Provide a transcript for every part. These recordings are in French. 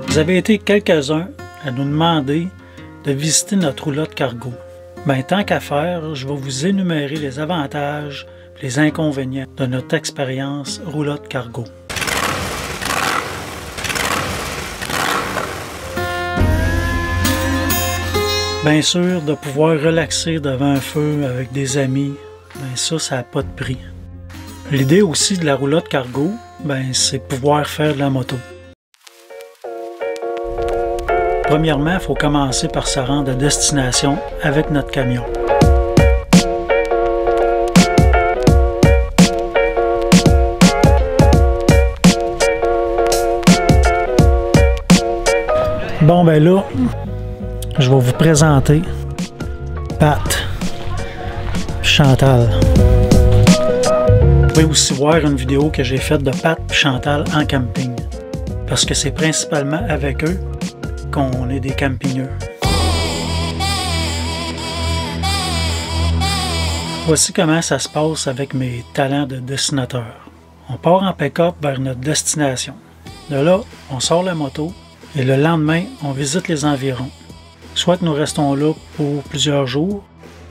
Vous avez été quelques-uns à nous demander de visiter notre roulotte cargo. Ben, tant qu'à faire, je vais vous énumérer les avantages et les inconvénients de notre expérience roulotte cargo. Bien sûr, de pouvoir relaxer devant un feu avec des amis, ben ça n'a pas de prix. L'idée aussi de la roulotte cargo, ben, c'est pouvoir faire de la moto. Premièrement, il faut commencer par se rendre à destination avec notre camion. Bon, ben là, je vais vous présenter Pat, Chantal. Vous pouvez aussi voir une vidéo que j'ai faite de Pat et Chantal en camping. Parce que c'est principalement avec eux qu'on est des campineux. Voici comment ça se passe avec mes talents de dessinateur. On part en pick-up vers notre destination. De là, on sort la moto et le lendemain, on visite les environs. Soit que nous restons là pour plusieurs jours,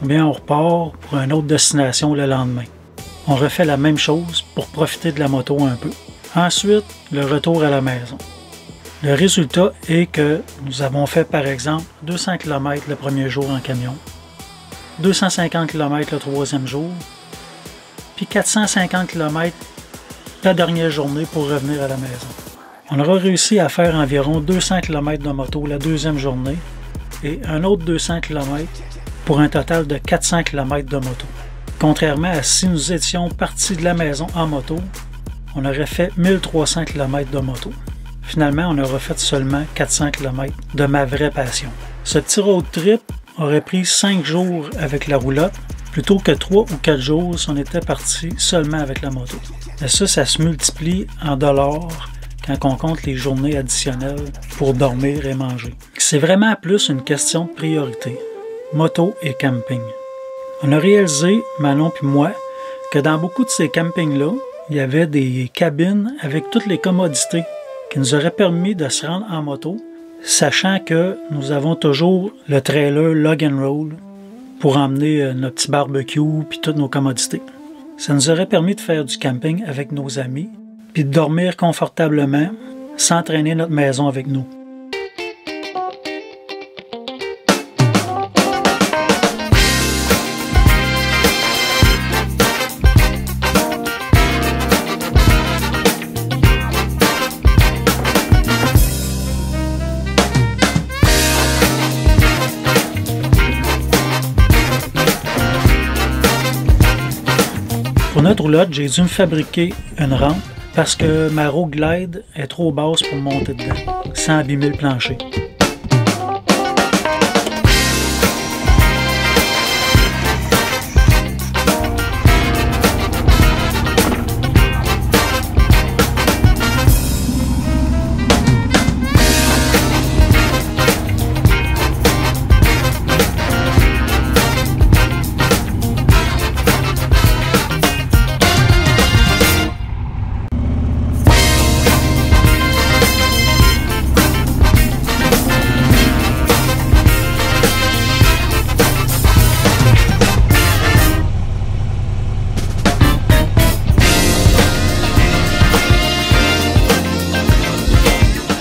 ou bien on repart pour une autre destination le lendemain. On refait la même chose pour profiter de la moto un peu. Ensuite, le retour à la maison. Le résultat est que nous avons fait par exemple 200 km le premier jour en camion, 250 km le troisième jour, puis 450 km la dernière journée pour revenir à la maison. On aura réussi à faire environ 200 km de moto la deuxième journée et un autre 200 km pour un total de 400 km de moto. Contrairement à si nous étions partis de la maison en moto, on aurait fait 1300 km de moto. Finalement, on aura fait seulement 400 km de ma vraie passion. Ce petit road trip aurait pris 5 jours avec la roulotte, plutôt que 3 ou 4 jours si on était parti seulement avec la moto. Et ça se multiplie en dollars quand on compte les journées additionnelles pour dormir et manger. C'est vraiment plus une question de priorité, moto et camping. On a réalisé, Manon puis moi, que dans beaucoup de ces campings-là, il y avait des cabines avec toutes les commodités qui nous auraient permis de se rendre en moto, sachant que nous avons toujours le trailer Lug and Roll pour emmener notre petit barbecue puis toutes nos commodités. Ça nous aurait permis de faire du camping avec nos amis puis de dormir confortablement sans traîner notre maison avec nous. Pour notre roulotte, j'ai dû me fabriquer une rampe parce que ma roue glide est trop basse pour monter dedans, sans abîmer le plancher.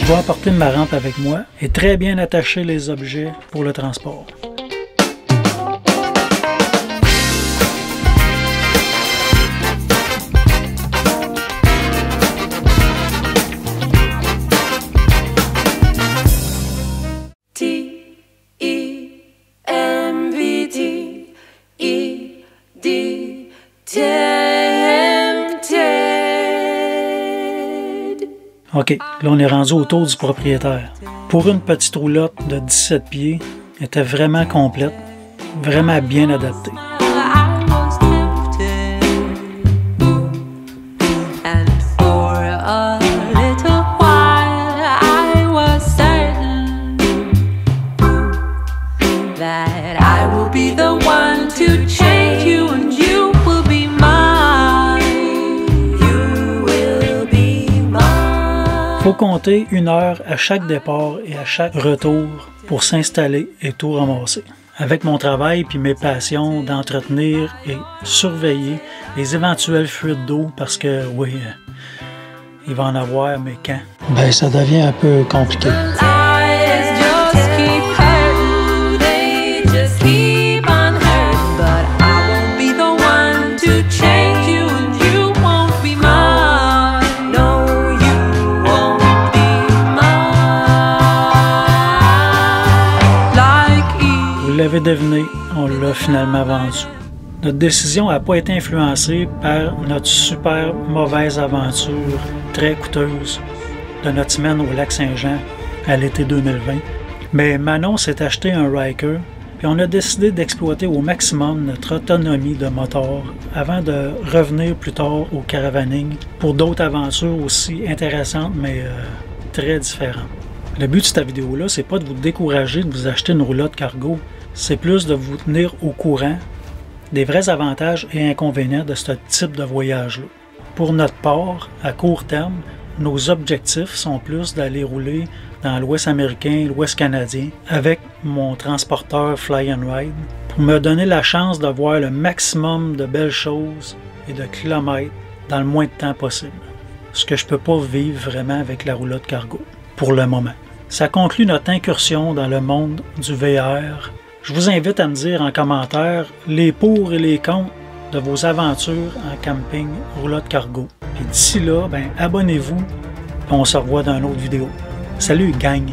Je vais apporter ma rampe avec moi et très bien attacher les objets pour le transport. OK, là on est rendu autour du propriétaire. Pour une petite roulotte de 17 pieds, elle était vraiment complète, vraiment bien adaptée. You will be mine. Faut compter 1 heure à chaque départ et à chaque retour pour s'installer et tout ramasser. Avec mon travail puis mes passions d'entretenir et surveiller les éventuelles fuites d'eau parce que oui, il va en avoir, mais quand? Ben ça devient un peu compliqué. Vous l'avez deviné, on l'a finalement vendu. Notre décision n'a pas été influencée par notre super mauvaise aventure très coûteuse de notre semaine au Lac-Saint-Jean à l'été 2020. Mais Manon s'est acheté un Ryker, puis on a décidé d'exploiter au maximum notre autonomie de moteur avant de revenir plus tard au caravaning pour d'autres aventures aussi intéressantes mais très différentes. Le but de cette vidéo-là, c'est pas de vous décourager de vous acheter une roulotte cargo, c'est plus de vous tenir au courant des vrais avantages et inconvénients de ce type de voyage-là. Pour notre part, à court terme, nos objectifs sont plus d'aller rouler dans l'Ouest américain, l'Ouest canadien, avec mon transporteur Fly and Ride, pour me donner la chance de voir le maximum de belles choses et de kilomètres dans le moins de temps possible. Ce que je ne peux pas vivre vraiment avec la roulotte cargo, pour le moment. Ça conclut notre incursion dans le monde du VR. Je vous invite à me dire en commentaire les pour et les contre de vos aventures en camping roulotte cargo. Et d'ici là, abonnez-vous et on se revoit dans une autre vidéo. Salut gang!